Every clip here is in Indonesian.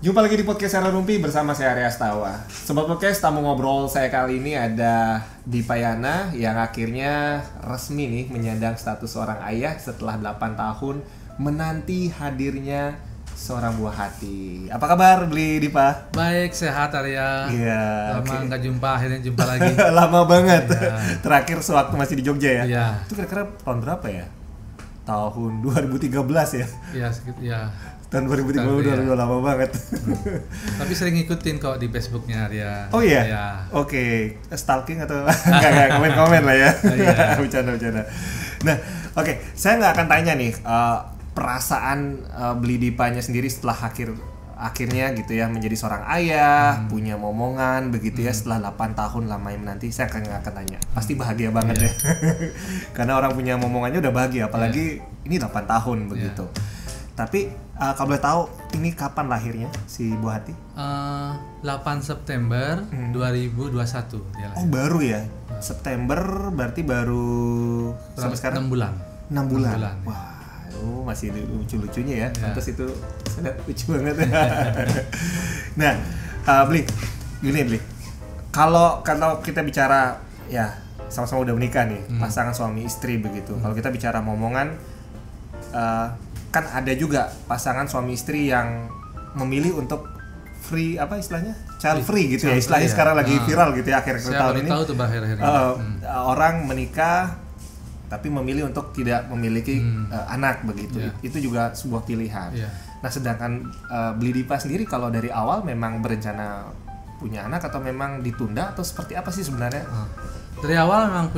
Jumpa lagi di podcast Era Rumpi bersama saya Arya Astawa. Sobat podcast, tamu ngobrol saya kali ini ada Dipayana yang akhirnya resmi nih menyandang status seorang ayah setelah 8 tahun menanti hadirnya seorang buah hati. Apa kabar Bli Dipa? Baik, sehat Arya. Iya. Lama nggak jumpa, akhirnya jumpa lagi. Lama banget. Ya. Terakhir sewaktu masih di Jogja ya? Iya. Itu kira-kira tahun berapa ya? Tahun 2013 ya? Iya, segitu ya. Tahun 2013 udah lama banget. Tapi sering ngikutin kok di Facebooknya Arya. Oh iya? Ya. Oke. Stalking atau enggak komen-komen lah ya. Iya. Bercanda-bercanda. Nah, oke. Saya nggak akan tanya nih perasaan Bli Dipanya sendiri setelah akhirnya gitu ya menjadi seorang ayah, punya momongan begitu ya setelah 8 tahun lamanya menanti. Saya nggak akan tanya. Pasti bahagia banget ya. Karena orang punya momongannya udah bahagia, apalagi ini 8 tahun begitu. Tapi kalau boleh tahu ini kapan lahirnya si buah hati? 8 September 2021 dia lahir. Oh, baru ya? September berarti baru sampai sekarang 6 bulan. 6 bulan. Ya. Wah, masih lucu-lucunya ya. Pantes itu sangat lucu banget. Nah, Bli, gini Bli. Kalau kita bicara ya sama-sama udah menikah nih, pasangan suami istri begitu. Kalau kita bicara momongan kan ada juga pasangan suami istri yang memilih untuk free apa istilahnya child free gitu ya, istilahnya sekarang lagi viral gitu ya akhir tahun ini. Tahu tuh akhir-akhir ini. Orang menikah tapi memilih untuk tidak memiliki anak begitu. Itu juga sebuah pilihan. Nah, sedangkan Bli Dipa sendiri kalau dari awal memang berencana punya anak atau memang ditunda atau seperti apa sih sebenarnya? Dari awal memang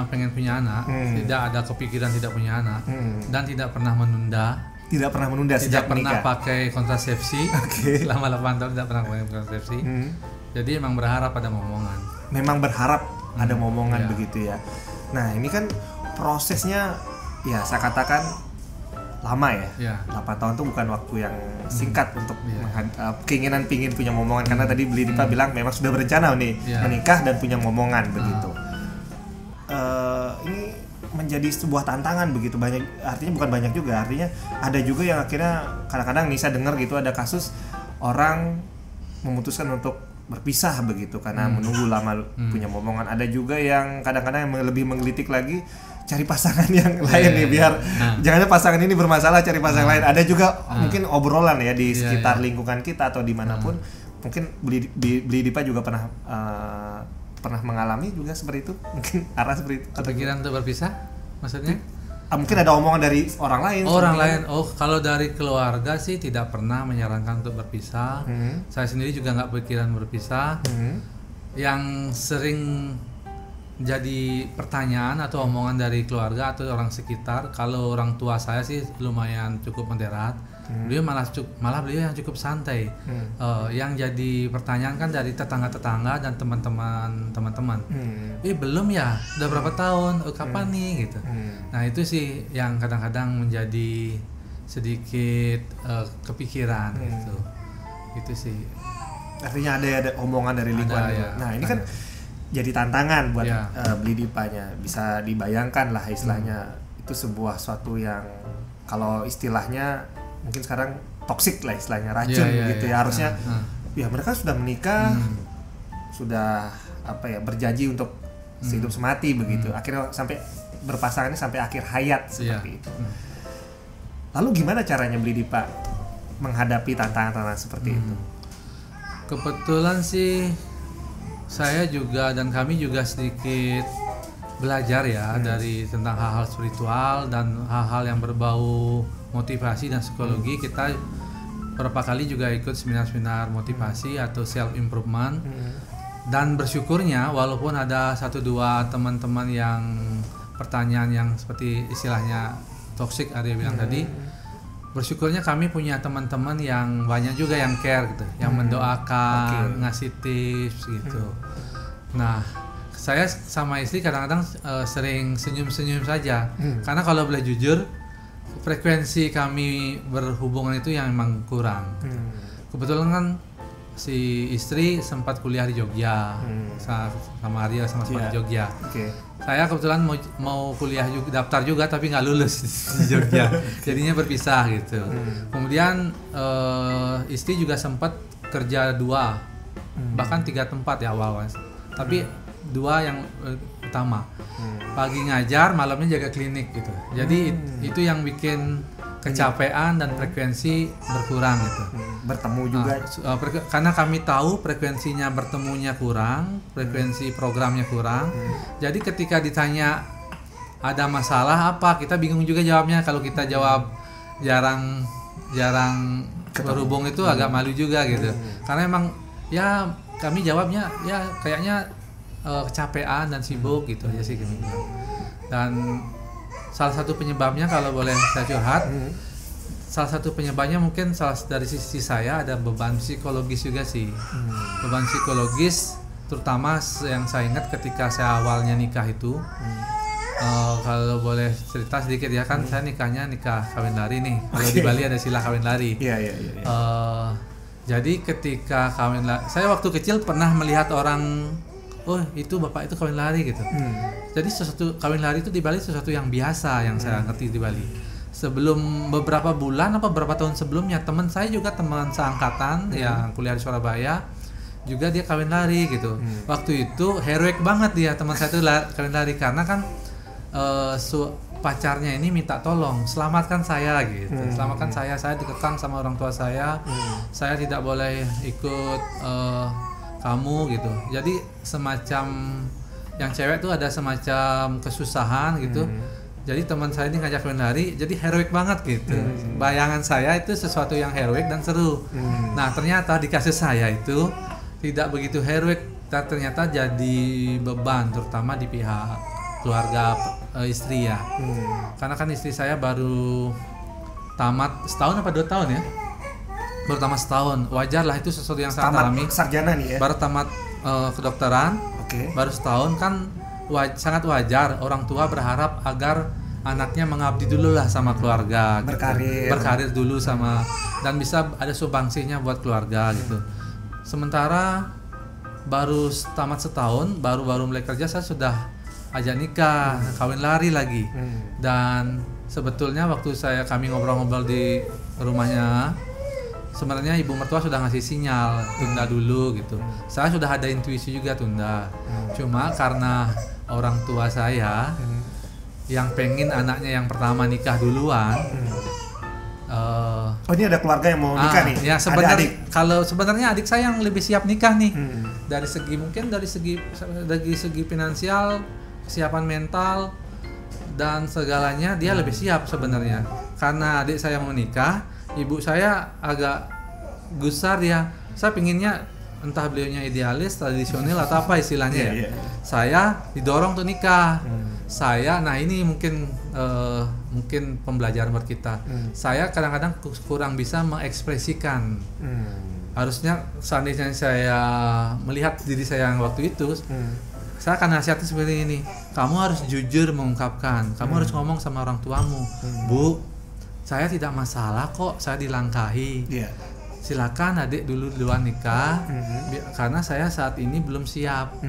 pengen punya anak, tidak ada kepikiran tidak punya anak, dan tidak pernah menunda. Tidak pernah menunda sejak menikah. Tidak pernah pakai kontrasepsi. Selama 8 tahun tidak pernah pakai kontrasepsi. Jadi emang berharap ada momongan. Memang berharap ada momongan begitu ya. Nah, ini kan prosesnya ya saya katakan lama ya. 8 tahun itu bukan waktu yang singkat untuk keinginan pingin punya momongan karena tadi Bli Dipa bilang memang sudah berencana nih menikah dan punya momongan begitu. Ini menjadi sebuah tantangan begitu banyak, artinya bukan banyak juga, artinya ada juga yang akhirnya kadang-kadang nih saya dengar gitu ada kasus orang memutuskan untuk berpisah begitu karena menunggu lama punya momongan. Ada juga yang kadang-kadang yang lebih menggelitik lagi cari pasangan yang lain nih biar jangan pasangan ini bermasalah cari pasangan lain. Ada juga mungkin obrolan ya di sekitar lingkungan kita atau dimanapun. Mungkin Bli Dipa juga pernah mengalami juga seperti itu, mungkin arah seperti itu. Kepikiran untuk berpisah maksudnya? Mungkin ada omongan dari orang lain. Kalau dari keluarga sih tidak pernah menyarankan untuk berpisah. Saya sendiri juga nggak pikiran berpisah. Yang sering jadi pertanyaan atau omongan dari keluarga atau orang sekitar, kalau orang tua saya sih lumayan cukup moderat. Beliau malah beliau yang cukup santai. Yang jadi pertanyaan kan dari tetangga-tetangga dan teman-teman. Belum ya, udah berapa tahun? Kapan nih gitu. Nah, itu sih yang kadang-kadang menjadi sedikit kepikiran gitu. Itu sih. Artinya ada omongan dari lingkungan. Nah, ini kan jadi tantangan buat Bli Dipanya. Bisa dibayangkan lah istilahnya itu sebuah suatu yang kalau istilahnya mungkin sekarang toksik lah istilahnya, racun gitu ya. Harusnya ya mereka sudah menikah, sudah berjanji untuk sehidup semati begitu. Akhirnya sampai berpasangannya sampai akhir hayat seperti itu. Lalu gimana caranya Bli Dipa menghadapi tantangan-tantangan seperti itu? Kebetulan sih saya juga dan kami juga sedikit belajar dari tentang hal-hal spiritual dan hal-hal yang berbau motivasi dan psikologi. Kita beberapa kali juga ikut seminar-seminar motivasi atau self improvement. Dan bersyukurnya walaupun ada 1-2 teman-teman yang pertanyaan yang seperti istilahnya toksik ada bilang tadi, bersyukurnya kami punya teman-teman yang banyak juga yang care gitu, yang mendoakan, ngasih tips gitu. Nah, saya sama istri kadang-kadang sering senyum-senyum saja, karena kalau boleh jujur, frekuensi kami berhubungan itu yang memang kurang. Kebetulan kan si istri sempat kuliah di Jogja, sama Arya sama-sama di Jogja. Saya kebetulan mau kuliah juga, daftar juga tapi nggak lulus di Jogja, jadinya berpisah gitu. Kemudian istri juga sempat kerja 2, bahkan 3 tempat ya awal, tapi 2 yang utama. Pagi ngajar, malamnya jaga klinik gitu. Jadi itu yang bikin kecapean dan frekuensi berkurang gitu. Bertemu juga. Karena kami tahu frekuensinya bertemunya kurang, frekuensi programnya kurang. Jadi ketika ditanya ada masalah apa, kita bingung juga jawabnya. Kalau kita jawab jarang berhubung itu agak malu juga gitu. Karena emang ya kami jawabnya ya kayaknya kecapean dan sibuk gitu aja sih gitu. Dan salah satu penyebabnya kalau boleh saya curhat, salah satu penyebabnya mungkin dari sisi saya ada beban psikologis juga sih. Beban psikologis terutama yang saya ingat ketika saya awalnya nikah itu. Kalau boleh cerita sedikit ya kan, saya nikah kawin lari nih. Kalau di Bali ada istilah kawin lari. Iya. Jadi ketika kawin lari, saya waktu kecil pernah melihat orang, oh itu bapak itu kawin lari gitu. Jadi sesuatu kawin lari itu di Bali sesuatu yang biasa yang saya ngerti di Bali. Sebelum beberapa bulan apa beberapa tahun sebelumnya, teman saya juga teman seangkatan yang kuliah di Surabaya juga dia kawin lari gitu. Waktu itu heroik banget dia, teman saya itu kawin lari karena kan pacarnya ini minta tolong selamatkan saya gitu. Selamatkan saya dikekang sama orang tua saya. Saya tidak boleh ikut kamu gitu. Jadi semacam yang cewek tuh ada semacam kesusahan gitu. Jadi teman saya ini ngajak kawin lari, jadi heroik banget gitu. Bayangan saya itu sesuatu yang heroik dan seru. Nah ternyata di kasus saya itu tidak begitu heroik, ternyata jadi beban, terutama di pihak keluarga istri ya. Karena kan istri saya baru tamat setahun apa 2 tahun ya? Baru tamat setahun, wajar lah itu sesuatu yang sangat alami. Sarjana nih ya? Baru tamat kedokteran, baru setahun kan sangat wajar orang tua berharap agar anaknya mengabdi dulu lah sama keluarga, berkarir dulu sama, dan bisa ada sumbangsinya buat keluarga gitu. Sementara baru tamat setahun, baru mulai kerja saya sudah ajak nikah, kawin lari lagi. Dan sebetulnya waktu kami ngobrol-ngobrol di rumahnya, sebenarnya ibu mertua sudah ngasih sinyal tunda dulu gitu. Saya sudah ada intuisi juga tunda. Cuma karena orang tua saya yang pengen anaknya yang pertama nikah duluan. Oh ini ada keluarga yang mau nikah nih? Ya sebenarnya adik saya yang lebih siap nikah nih. Dari segi finansial, kesiapan mental dan segalanya dia lebih siap sebenarnya. Karena adik saya mau nikah, ibu saya agak gusar ya. Saya pinginnya entah beliaunya idealis, tradisional atau apa istilahnya ya. Saya didorong untuk nikah. Nah ini mungkin pembelajaran buat kita. Saya kadang-kadang kurang bisa mengekspresikan. Harusnya seandainya saya melihat diri saya yang waktu itu, saya akan nasihatnya seperti ini. Kamu harus jujur mengungkapkan. Kamu harus ngomong sama orang tuamu. Bu, saya tidak masalah kok saya dilangkahi. Silakan adik duluan nikah, karena saya saat ini belum siap.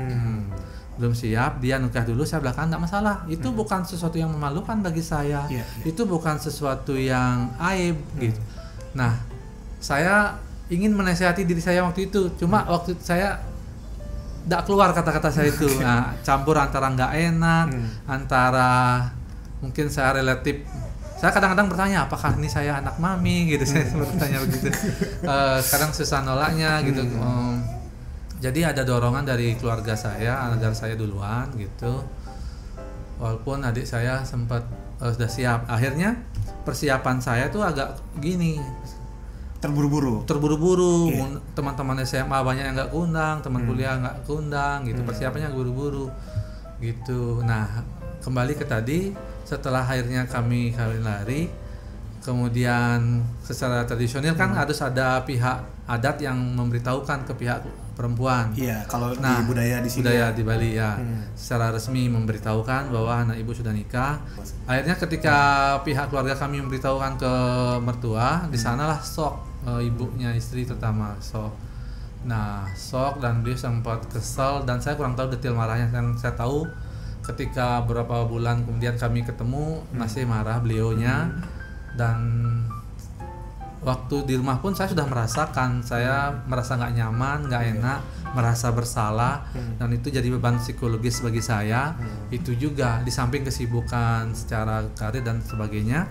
Belum siap, dia nikah dulu, saya belakangan tidak masalah. Itu bukan sesuatu yang memalukan bagi saya. Itu bukan sesuatu yang aib gitu. Nah, saya ingin menasihati diri saya waktu itu. Cuma waktu saya tidak keluar kata-kata saya itu. Nah, campur antara nggak enak, antara mungkin saya relatif. Saya kadang-kadang bertanya, apakah ini saya anak mami gitu. Saya bertanya begitu. Kadang susah nolaknya gitu. Jadi ada dorongan dari keluarga saya agar saya duluan gitu. Walaupun adik saya sempat sudah siap. Akhirnya persiapan saya tuh agak gini. Terburu-buru. Teman-teman SMA banyak yang nggak undang, teman kuliah nggak undang gitu. Persiapannya buru-buru gitu. Nah, kembali ke tadi, setelah akhirnya kami kawin lari, kemudian secara tradisional kan harus ada pihak adat yang memberitahukan ke pihak perempuan. Iya, kalau di budaya di sini. Budaya di Bali ya. Secara resmi memberitahukan bahwa anak ibu sudah nikah. Akhirnya ketika pihak keluarga kami memberitahukan ke mertua, di sanalah shock ibunya istri terutama shock. Nah, shock dan beliau sempat kesal dan saya kurang tahu detail marahnya. Yang saya tahu ketika beberapa bulan kemudian kami ketemu masih marah beliaunya dan waktu di rumah pun saya sudah merasakan, saya merasa nggak nyaman, nggak enak, merasa bersalah dan itu jadi beban psikologis bagi saya. Itu juga di samping kesibukan secara karir dan sebagainya,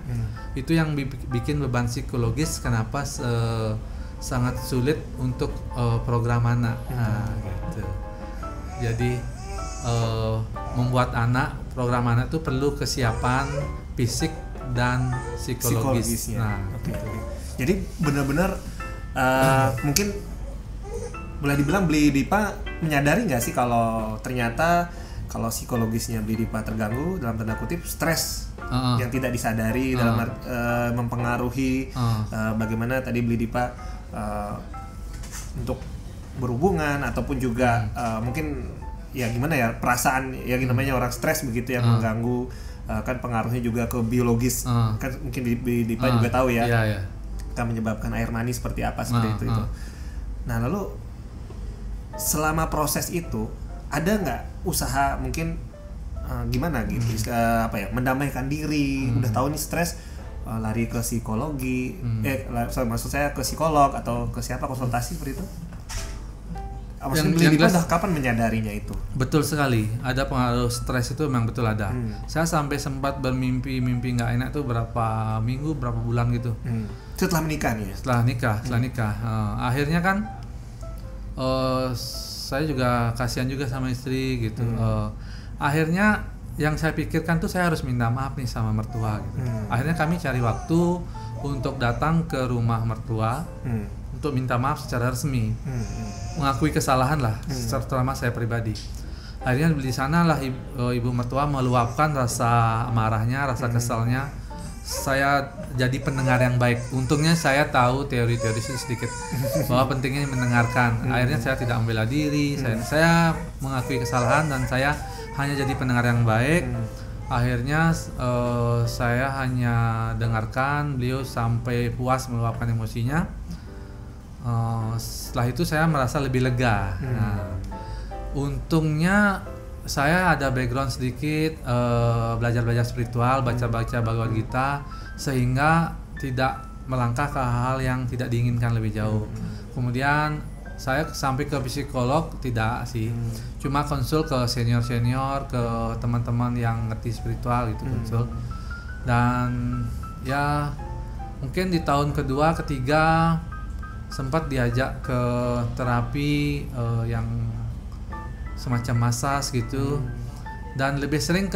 itu yang bikin beban psikologis kenapa sangat sulit untuk program anak. Nah, gitu. Jadi membuat anak, program anak itu perlu kesiapan fisik dan psikologis. Nah, okay. Jadi benar-benar mungkin boleh dibilang Beli Dipa menyadari nggak sih kalau ternyata kalau psikologisnya Beli Dipa terganggu dalam tanda kutip stres yang tidak disadari dalam mempengaruhi bagaimana tadi Beli Dipa untuk berhubungan ataupun juga mungkin ya gimana ya perasaan ya namanya orang stres begitu yang mengganggu kan pengaruhnya juga ke biologis kan mungkin Beli Dipa juga tahu ya. Akan menyebabkan air mani seperti apa seperti itu. Nah lalu selama proses itu ada nggak usaha mungkin gimana gitu apa ya mendamaikan diri udah tahu nih stres lari ke psikologi maksud saya ke psikolog atau ke siapa konsultasi seperti itu? Maksudnya Beli Dipa kapan menyadarinya itu? Betul sekali, ada pengaruh stres itu memang betul ada. Saya sampai sempat bermimpi nggak enak tuh berapa minggu, berapa bulan gitu. Setelah menikah nih ya? Setelah nikah. Akhirnya kan saya juga kasihan juga sama istri gitu. Akhirnya yang saya pikirkan tuh saya harus minta maaf nih sama mertua gitu. Akhirnya kami cari waktu untuk datang ke rumah mertua. Untuk minta maaf secara resmi, mengakui kesalahan lah, terutama saya pribadi. Akhirnya di sana lah ibu mertua meluapkan rasa marahnya, rasa kesalnya. Saya jadi pendengar yang baik. Untungnya saya tahu teori-teori sedikit bahwa pentingnya mendengarkan. Akhirnya saya tidak membela diri, saya mengakui kesalahan dan saya hanya jadi pendengar yang baik. Akhirnya saya hanya dengarkan beliau sampai puas meluapkan emosinya. Setelah itu saya merasa lebih lega. Nah, untungnya saya ada background sedikit belajar spiritual, baca Bhagavad Gita sehingga tidak melangkah ke hal yang tidak diinginkan lebih jauh. Kemudian saya sampai ke psikolog tidak sih, cuma konsul ke senior ke teman-teman yang ngerti spiritual gitu konsul. Dan ya mungkin di tahun kedua, ketiga sempat diajak ke terapi yang semacam masas gitu dan lebih sering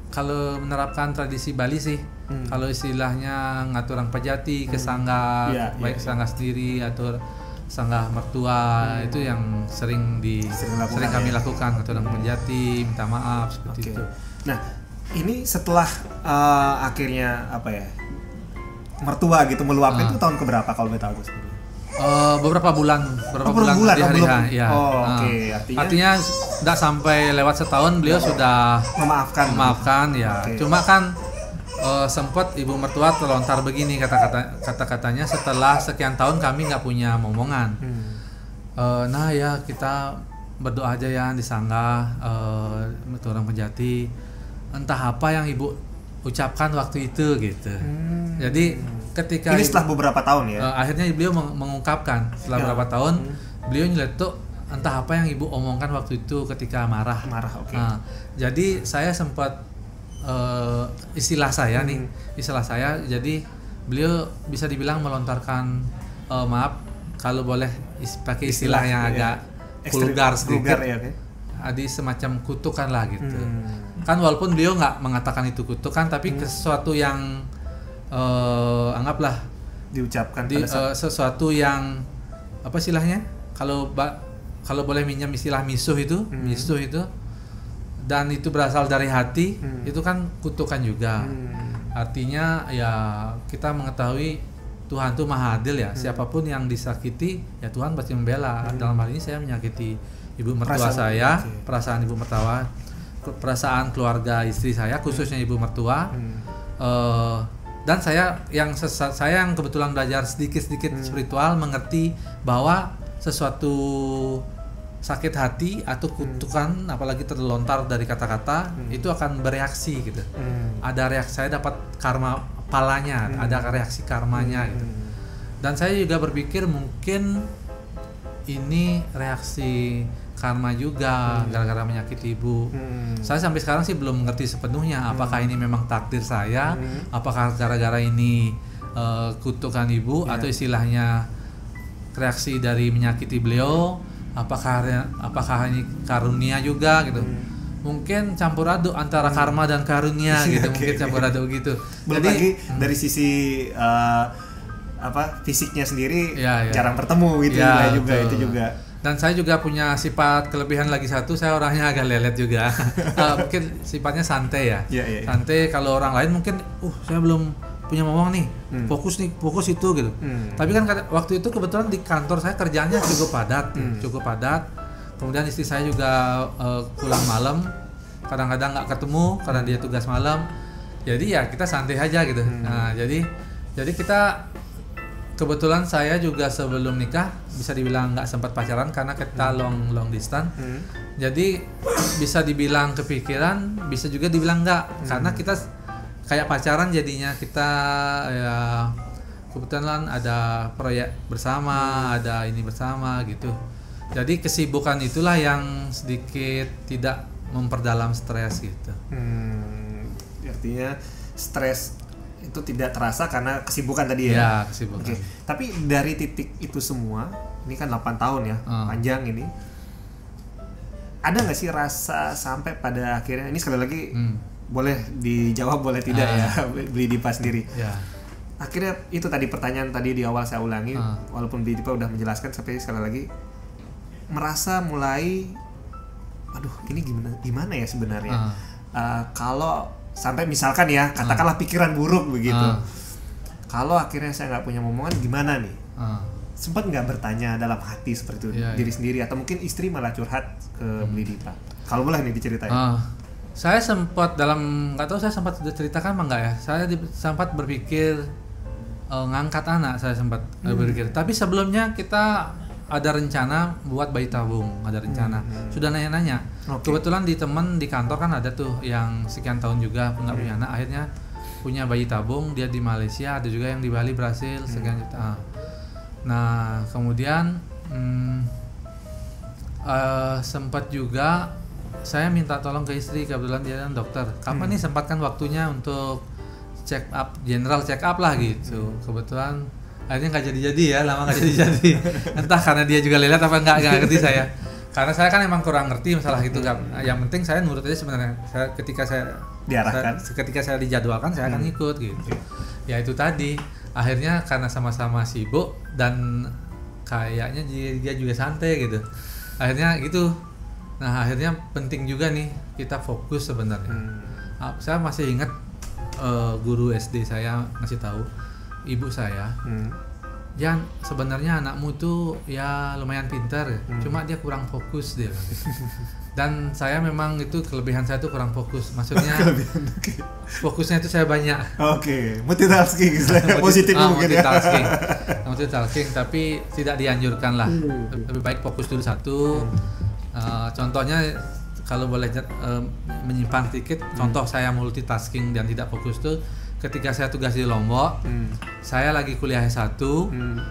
kalau menerapkan tradisi Bali sih kalau istilahnya ngatur orang pejati ke sangga baik sangga sendiri atau sangga mertua itu yang sering kami lakukan ngatur orang pejati minta maaf seperti itu. Nah ini setelah akhirnya apa ya mertua gitu meluapkan itu tahun keberapa kalau boleh tahu sebenarnya? Beberapa bulan di hari ya. Oke. Artinya tidak sampai lewat setahun beliau sudah memaafkan ya. Cuma kan sempat ibu mertua terlontar begini kata-katanya setelah sekian tahun kami nggak punya momongan. Nah ya kita berdoa aja ya di sangga orang pejati. Entah apa yang ibu ucapkan waktu itu gitu. Jadi ketika ini setelah beberapa tahun ya akhirnya beliau mengungkapkan setelah beberapa tahun beliau nyeletuk entah apa yang ibu omongkan waktu itu ketika marah. Jadi saya sempat istilah saya jadi beliau bisa dibilang melontarkan maaf kalau boleh pakai istilah yang agak vulgar sedikit ada semacam kutukan lah gitu. Kan walaupun beliau nggak mengatakan itu kutukan tapi sesuatu yang anggaplah diucapkan sesuatu yang apa istilahnya kalau boleh minjam istilah misuh itu dan itu berasal dari hati itu kan kutukan juga. Artinya ya kita mengetahui Tuhan itu maha adil ya. Siapapun yang disakiti ya Tuhan pasti membela. Dalam hal ini saya menyakiti ibu mertua perasaan ibu mertua, perasaan keluarga istri saya khususnya ibu mertua. Dan saya yang kebetulan belajar sedikit spiritual mengerti bahwa sesuatu sakit hati atau kutukan, apalagi terlontar dari kata-kata, itu akan bereaksi gitu. Ada reaksi, saya dapat karma palanya, ada reaksi karmanya gitu. Dan saya juga berpikir mungkin ini reaksi karma juga gara-gara menyakiti ibu. Saya sampai sekarang sih belum mengerti sepenuhnya apakah ini memang takdir saya, apakah gara-gara ini kutukan ibu, atau istilahnya reaksi dari menyakiti beliau, apakah ini karunia juga gitu. Mungkin campur aduk antara karma dan karunia gitu. Mungkin campur aduk gitu. Belum Jadi lagi dari sisi fisiknya sendiri jarang bertemu gitu juga itu juga. Dan saya juga punya sifat kelebihan lagi satu, saya orangnya agak lelet juga. Mungkin sifatnya santai ya. Santai, kalau orang lain mungkin saya belum punya ngomong nih, fokus itu gitu. Tapi kan waktu itu kebetulan di kantor saya kerjanya cukup padat. Kemudian istri saya juga pulang malam, kadang-kadang nggak ketemu karena dia tugas malam. Jadi ya kita santai aja gitu. Nah, jadi kita kebetulan saya juga sebelum nikah bisa dibilang nggak sempat pacaran karena kita long distance. Jadi bisa dibilang kepikiran, bisa juga dibilang nggak, karena kita kayak pacaran jadinya. Kita ya kebetulan ada proyek bersama, ada ini bersama gitu. Jadi kesibukan itulah yang sedikit tidak memperdalam stres gitu. Artinya stres itu tidak terasa karena kesibukan tadi ya. Ya, kesibukan. Oke. Tapi dari titik itu semua, ini kan 8 tahun ya, panjang ini. Ada nggak sih rasa sampai pada akhirnya, ini sekali lagi boleh dijawab boleh tidak ya, Beli Dipa sendiri. Ya. Akhirnya itu tadi pertanyaan tadi di awal saya ulangi, walaupun Beli Dipa udah menjelaskan, tapi sekali lagi merasa mulai, aduh ini gimana ya sebenarnya. Kalau sampai misalkan ya katakanlah pikiran buruk begitu, kalau akhirnya saya nggak punya momongan gimana nih, sempat nggak bertanya dalam hati seperti itu diri sendiri, atau mungkin istri malah curhat ke Beli Dipa? Kalau boleh nih diceritain. Saya sempat nggak tahu saya sempat ceritakan apa enggak ya, saya sempat berpikir ngangkat anak, saya sempat berpikir, tapi sebelumnya kita ada rencana buat bayi tabung, ada rencana. Sudah nanya-nanya. Kebetulan di teman di kantor kan ada tuh yang sekian tahun juga nggak punya anak, akhirnya punya bayi tabung, dia di Malaysia, ada juga yang di Bali berhasil sekian juta. Nah, kemudian sempat juga saya minta tolong ke istri, kebetulan dia kan dokter. Kapan nih sempatkan waktunya untuk check up, general check up lah gitu. Kebetulan akhirnya nggak jadi ya, lama nggak jadi. Entah karena dia juga lelet apa nggak ngerti saya. Karena saya kan emang kurang ngerti masalah itu kan. Yang penting saya nurut aja sebenarnya. Ketika saya diarahkan, ketika saya dijadwalkan saya akan ikut gitu. Ya itu tadi. Akhirnya karena sama-sama sibuk dan kayaknya dia juga santai gitu. Akhirnya gitu. Nah akhirnya penting juga nih kita fokus sebenarnya. Saya masih ingat guru SD saya ngasih tahu, ibu saya, Jan, sebenarnya anakmu tuh ya lumayan pintar ya, cuma dia kurang fokus dia. Dan saya memang itu kelebihan saya tuh kurang fokus, maksudnya fokusnya itu saya banyak. Multitasking, positif mungkin ya. Multitasking, tapi tidak dianjurkan lah. Lebih baik fokus dulu satu. Contohnya kalau boleh menyimpang sedikit, contoh saya multitasking dan tidak fokus tuh. Ketika saya tugas di Lombok, saya lagi kuliah S1,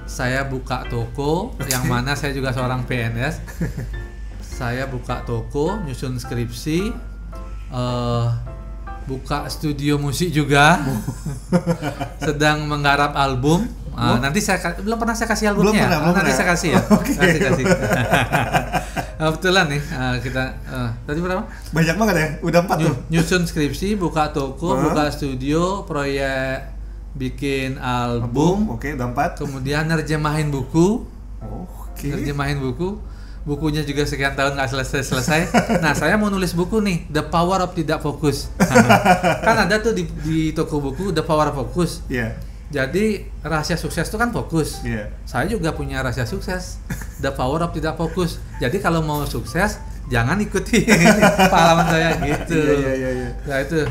saya buka toko, yang mana saya juga seorang PNS. Saya buka toko, nyusun skripsi, buka studio musik juga, sedang menggarap album. Nanti belum pernah saya kasih albumnya. Nanti saya kasih ya. Kasih. Kebetulan nih kita tadi berapa? Banyak banget ya, udah 4 tuh. Nyusun skripsi, buka toko, buka studio, proyek bikin album. Udah 4. Kemudian nerjemahin buku. Nerjemahin buku. Bukunya juga sekian tahun nggak selesai. Nah, saya mau nulis buku nih, The Power of Tidak Fokus. Kan ada tuh di toko buku The Power of Focus. Jadi rahasia sukses itu kan fokus. Saya juga punya rahasia sukses, The Power of Tidak Fokus. Jadi kalau mau sukses jangan ikuti pengalaman saya gitu. Iya. Nah itu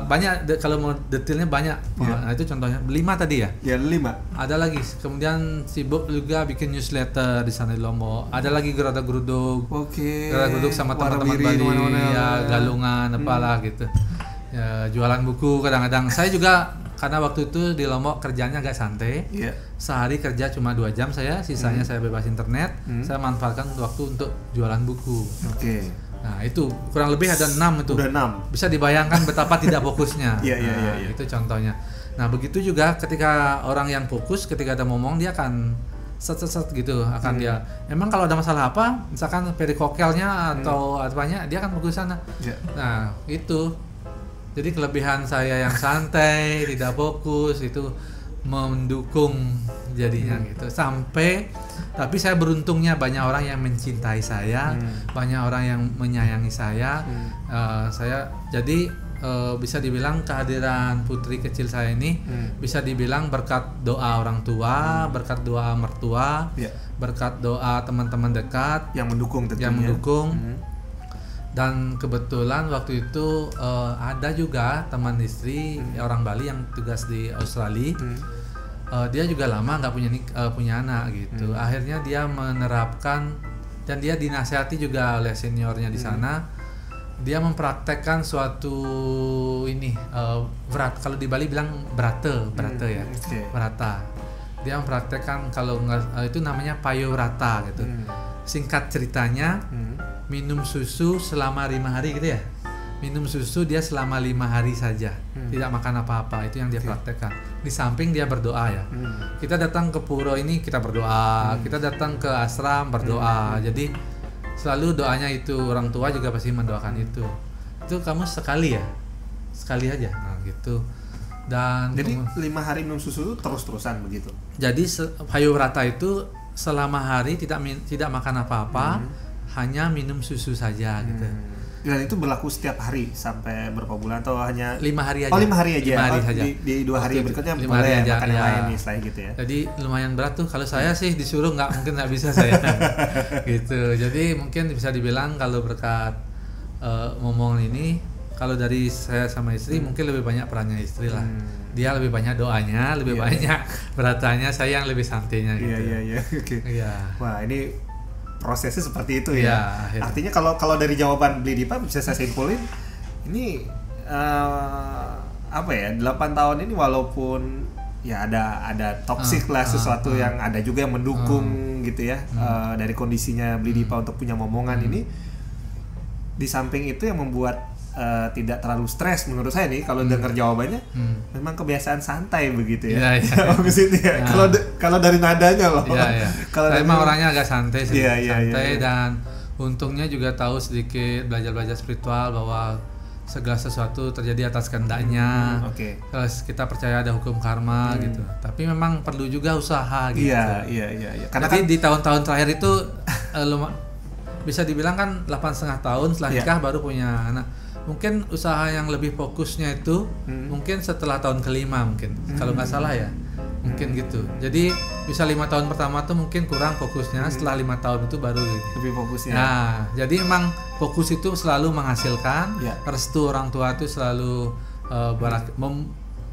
banyak kalau mau detailnya banyak. Nah itu contohnya 5 tadi ya. Ya 5. Ada lagi, kemudian sibuk juga bikin newsletter di sana di Lombok. Ada lagi geruduk. Oke. Geruduk sama teman-teman Bali, ya galungan apalah gitu. Ya, jualan buku kadang-kadang. Saya juga karena waktu itu di Lombok kerjanya agak santai. Iya. Sehari kerja cuma 2 jam saya, sisanya saya bebas internet. Saya manfaatkan waktu untuk jualan buku. Oke. Nah, itu kurang lebih ada 6 itu. Udah 6. Bisa dibayangkan betapa tidak fokusnya. Iya. Itu contohnya. Nah, begitu juga ketika orang yang fokus ketika ada ngomong dia akan set gitu akan dia. Emang kalau ada masalah apa, misalkan perikokelnya atau apanya, dia akan fokus sana. Iya. Nah, itu. Jadi kelebihan saya yang santai, tidak fokus itu mendukung jadinya gitu. Tapi saya beruntungnya banyak orang yang mencintai saya, banyak orang yang menyayangi saya. Saya jadi bisa dibilang kehadiran putri kecil saya ini bisa dibilang berkat doa orang tua, berkat doa mertua, berkat doa teman-teman dekat yang mendukung tentunya. Yang mendukung. Dan kebetulan waktu itu ada juga teman istri orang Bali yang tugas di Australia. Dia juga lama nggak punya anak gitu. Akhirnya dia menerapkan dan dia dinasihati juga oleh seniornya di sana. Dia mempraktekkan suatu ini kalau di Bali bilang brata ya, brata. Dia mempraktekkan kalau itu namanya payovrata gitu. Singkat ceritanya, minum susu selama 5 hari gitu ya. Minum susu dia selama 5 hari saja, tidak makan apa-apa, itu yang dia praktekkan. Di samping dia berdoa ya. Kita datang ke pura ini kita berdoa, kita datang ke ashram berdoa. Jadi selalu doanya itu, orang tua juga pasti mendoakan itu. Itu kamu sekali aja, nah, gitu. Dan jadi 5 hari minum susu itu terus-terusan begitu. Jadi payovrata itu selama hari tidak makan apa-apa, hanya minum susu saja gitu. Dan itu berlaku setiap hari sampai berapa bulan atau hanya 5 hari aja? Oh 5 hari aja. 5 hari saja. Di 2 hari berikutnya boleh makan yang lain istilahnya gitu ya. Jadi lumayan berat tuh. Kalau saya sih disuruh nggak bisa saya. Gitu. Jadi mungkin bisa dibilang kalau berkat ngomong ini, kalau dari saya sama istri mungkin lebih banyak perannya istri lah. Dia lebih banyak doanya, lebih banyak beratanya, saya yang lebih santainya gitu. Iya. Oke. Iya. Wah, ini prosesnya seperti itu ya. Iya. Artinya kalau dari jawaban Beli Dipa bisa saya simpulin ini 8 tahun ini walaupun ya ada toksik lah sesuatu yang ada juga yang mendukung gitu ya dari kondisinya Beli Dipa untuk punya momongan ini, di samping itu yang membuat tidak terlalu stres menurut saya nih kalau dengar jawabannya memang kebiasaan santai begitu ya. Habis itu ya. Kalau dari nadanya loh. Iya. Kalau memang orangnya agak santai sih. Iya. Dan untungnya juga tahu sedikit belajar spiritual bahwa segala sesuatu terjadi atas kehendaknya. Terus kita percaya ada hukum karma gitu. Tapi memang perlu juga usaha gitu. Iya. Karena di tahun-tahun terakhir itu bisa dibilang kan 8,5 tahun setelah nikah baru punya anak. Mungkin usaha yang lebih fokusnya itu mungkin setelah tahun kelima mungkin kalau nggak salah ya, mungkin gitu. Jadi bisa 5 tahun pertama tuh mungkin kurang fokusnya, setelah 5 tahun itu baru lebih fokusnya. Nah, jadi emang fokus itu selalu menghasilkan, restu orang tua itu selalu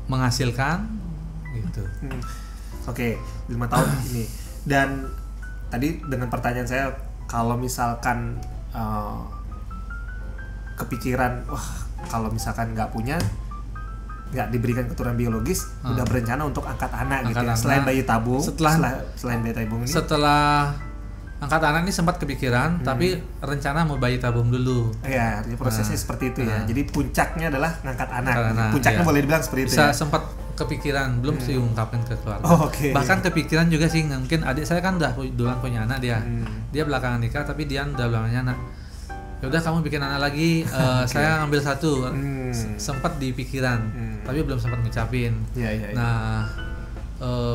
menghasilkan gitu. Oke, 5 tahun ini. Dan tadi dengan pertanyaan saya, kalau misalkan kepikiran, wah kalau misalkan nggak diberikan keturunan biologis, udah berencana untuk angkat anak gitu ya. Selain bayi tabung, selain bayi tabung ini. Setelah angkat anak ini sempat kepikiran, tapi rencana mau bayi tabung dulu. Iya, prosesnya seperti itu ya. Jadi puncaknya adalah ngangkat anak. Puncaknya boleh dibilang seperti itu. Sempat kepikiran, belum sih ungkapin ke keluarga. Bahkan kepikiran juga sih, mungkin adik saya kan udah duluan punya anak dia. Dia belakangan nikah, tapi dia udah belakangan anak. Ya udah kamu bikin anak lagi, saya ambil satu. Sempat di pikiran, tapi belum sempat ngucapin. Nah,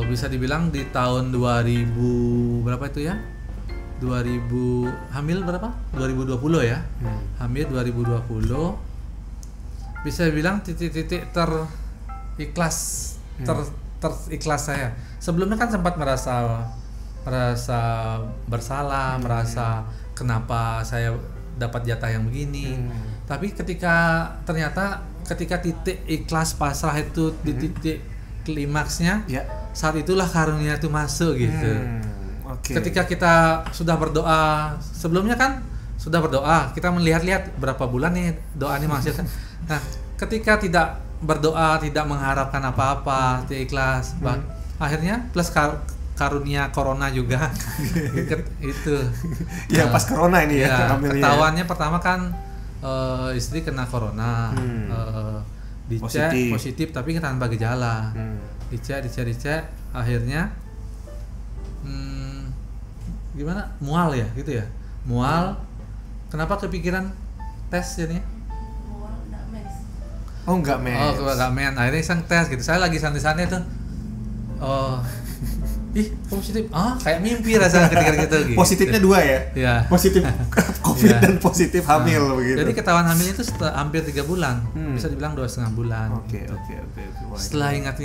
bisa dibilang di tahun 2000 berapa itu ya? 2000 hamil berapa? 2020 ya. Hamil 2020. Bisa dibilang titik-titik terikhlas saya. Sebelumnya kan sempat merasa bersalah, merasa kenapa saya dapat jatah yang begini. Tapi ketika titik ikhlas pasrah itu di titik klimaksnya, saat itulah karunia itu masuk gitu. Ketika kita sudah berdoa, sebelumnya kan sudah berdoa, kita melihat-lihat berapa bulan nih doa ini menghasilkan. Nah, ketika tidak berdoa, tidak mengharapkan apa-apa, tidak ikhlas, akhirnya plus karunia corona juga. Itu. Ya pas corona ini ya. Ketahuannya pertama kan istri kena corona, dicek positif tapi tanpa gejala. Dicek, akhirnya gimana? Mual ya, gitu ya. Mual. Kenapa kepikiran tes jadinya? Mual enggak mens. Enggak mens. Akhirnya iseng tes gitu. Saya lagi santai-santai tuh. Positif. Kayak mimpi rasanya ketika gitu. Positifnya 2 ya? Iya. Positif COVID dan positif hamil begitu. Jadi ketahuan hamil itu hampir 3 bulan. Bisa dibilang 2,5 bulan. Oke. Setelah ingat,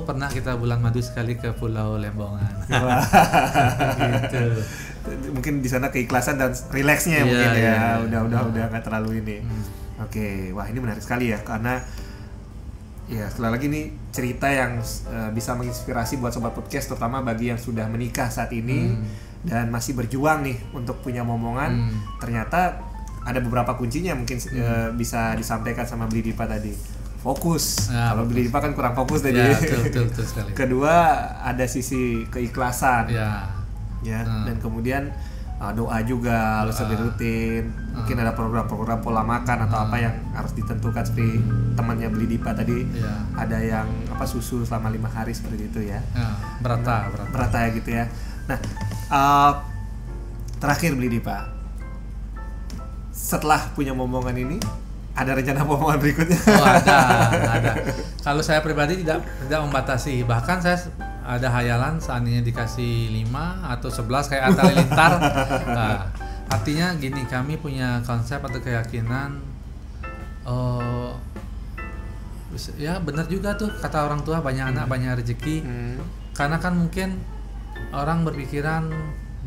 pernah kita bulan madu sekali ke Pulau Lembongan. Gitu. Mungkin di sana keikhlasan dan rileksnya mungkin ya. Udah enggak terlalu ini. Oke, wah ini menarik sekali ya karena ya setelah lagi nih cerita yang bisa menginspirasi buat sobat podcast, terutama bagi yang sudah menikah saat ini dan masih berjuang nih untuk punya momongan. Ternyata ada beberapa kuncinya mungkin bisa disampaikan sama Beli Dipa tadi. Fokus. Kalau Beli Dipa kan kurang fokus tadi. Ya, betul sekali. Kedua ada sisi keikhlasan. Dan kemudian doa juga harus lebih rutin. Mungkin ada program-program pola makan atau apa yang harus ditentukan seperti temannya Beli Dipa tadi. Ada yang susu selama 5 hari seperti itu ya. Berata ya gitu ya. Nah, terakhir Beli Dipa, setelah punya momongan ini ada rencana momongan berikutnya? Ada. Kalau saya pribadi tidak membatasi. Bahkan saya ada hayalan seandainya dikasih 5 atau 11 kayak Atta Halilintar. Artinya gini, kami punya konsep atau keyakinan ya benar juga tuh kata orang tua, banyak anak banyak rezeki. Karena kan mungkin orang berpikiran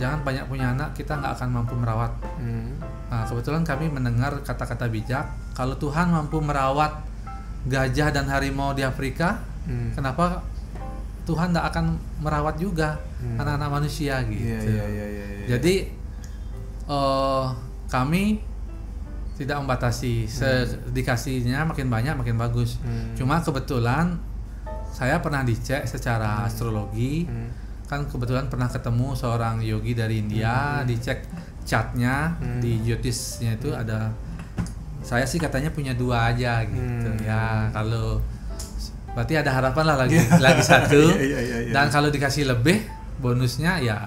jangan banyak punya anak, kita nggak akan mampu merawat. Nah, kebetulan kami mendengar kata-kata bijak, kalau Tuhan mampu merawat gajah dan harimau di Afrika, kenapa Tuhan tidak akan merawat juga anak-anak manusia gitu. Jadi kami tidak membatasi, dikasihnya makin banyak makin bagus. Cuma kebetulan saya pernah dicek secara astrologi, kan kebetulan pernah ketemu seorang yogi dari India, dicek chartnya di Jyotisnya itu ada, saya sih katanya punya 2 aja gitu. Ya kalau berarti ada harapan lah lagi 1. Dan kalau dikasih lebih bonusnya ya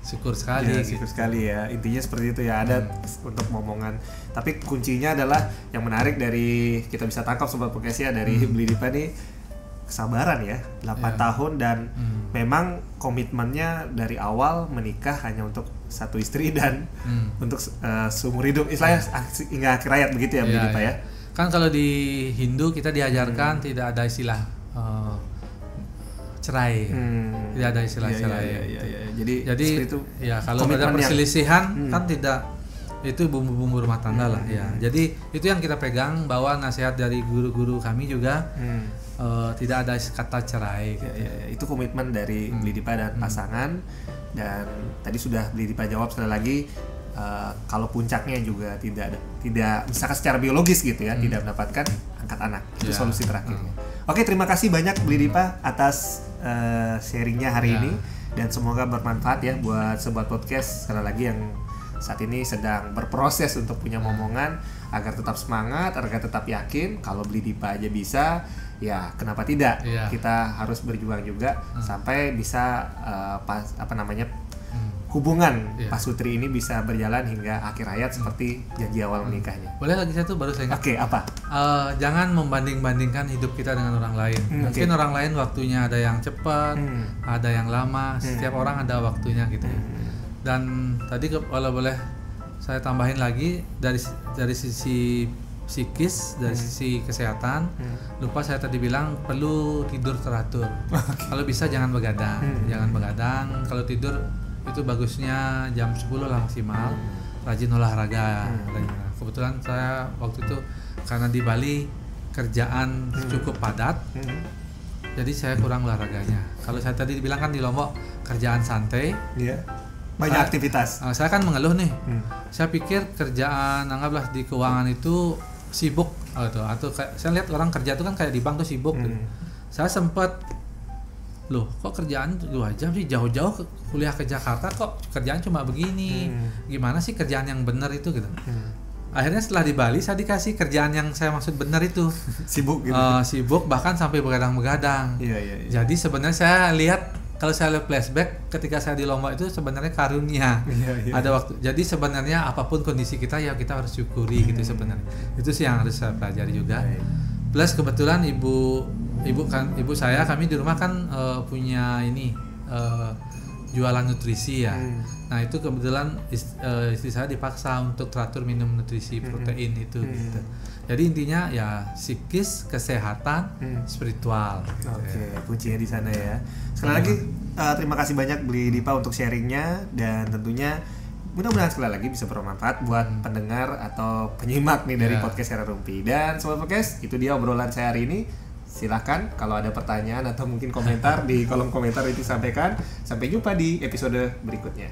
syukur sekali. Syukur sekali ya. Intinya seperti itu ya, ada untuk momongan. Tapi kuncinya adalah yang menarik dari kita bisa tangkap sobat podcast ya dari Beli Dipa nih, kesabaran ya, 8 tahun dan memang komitmennya dari awal menikah hanya untuk 1 istri dan untuk seumur hidup, istilahnya hingga akhir hayat begitu ya Beli Dipa ya. Kan kalau di Hindu kita diajarkan tidak ada istilah cerai. Tidak ada istilah cerai. Jadi itu ya kalau ada perselisihan kan tidak, itu bumbu-bumbu rumah tangga lah ya. Jadi itu yang kita pegang, bahwa nasihat dari guru-guru kami juga tidak ada kata cerai. Itu komitmen dari Beli Dipa dan pasangan. Dan tadi sudah Beli Dipa jawab sekali lagi, kalau puncaknya juga tidak misalkan secara biologis gitu ya, tidak mendapatkan angkat anak. Itu solusi terakhirnya. Oke, terima kasih banyak Beli Dipa atas sharingnya hari ini, dan semoga bermanfaat ya buat sobat podcast sekali lagi yang saat ini sedang berproses untuk punya momongan, agar tetap semangat, agar tetap yakin kalau Beli Dipa aja bisa, ya kenapa tidak? Kita harus berjuang juga sampai bisa hubungan Pak Sutri ini bisa berjalan hingga akhir hayat seperti janji awal menikahnya. Boleh lagi satu baru saya ingat. Oke, apa? Jangan membanding-bandingkan hidup kita dengan orang lain. Mungkin orang lain waktunya ada yang cepat, ada yang lama. Setiap orang ada waktunya gitu. Dan tadi kalau boleh saya tambahin lagi dari sisi psikis, dari sisi kesehatan, lupa saya tadi bilang perlu tidur teratur. Kalau bisa jangan begadang. Kalau tidur itu bagusnya jam 10 lah maksimal. rajin olahraga. Kebetulan saya waktu itu karena di Bali kerjaan cukup padat, jadi saya kurang olahraganya. Kalau saya tadi dibilang kan di Lombok kerjaan santai, banyak aktivitas. Saya kan mengeluh nih. Saya pikir kerjaan anggaplah di keuangan itu sibuk atau saya lihat orang kerja itu kan kayak di bank tuh sibuk. Gitu. Saya sempat loh kok kerjaan 2 jam sih, jauh-jauh kuliah ke Jakarta kok kerjaan cuma begini, gimana sih kerjaan yang benar itu gitu. Akhirnya setelah di Bali saya dikasih kerjaan yang saya maksud benar itu sibuk gitu. Sibuk bahkan sampai begadang-begadang. Jadi sebenarnya saya lihat, kalau saya lihat flashback ketika saya di Lombok itu sebenarnya karunia. Ada waktu, jadi sebenarnya apapun kondisi kita ya kita harus syukuri gitu sebenarnya. Itu sih yang harus saya pelajari juga. Plus kebetulan ibu saya, kami di rumah kan punya ini jualan nutrisi ya. Nah itu kebetulan istri saya dipaksa untuk teratur minum nutrisi protein itu gitu. Jadi intinya ya psikis, kesehatan, spiritual. Oke, kuncinya di sana ya. Sekali lagi terima kasih banyak Bli Dipa untuk sharingnya, dan tentunya mudah-mudahan sekali lagi bisa bermanfaat buat pendengar atau penyimak nih dari podcast Era Rumpi. Dan Sobat Podcast, itu dia obrolan saya hari ini. Silahkan kalau ada pertanyaan atau mungkin komentar di kolom komentar itu sampaikan. Sampai jumpa di episode berikutnya.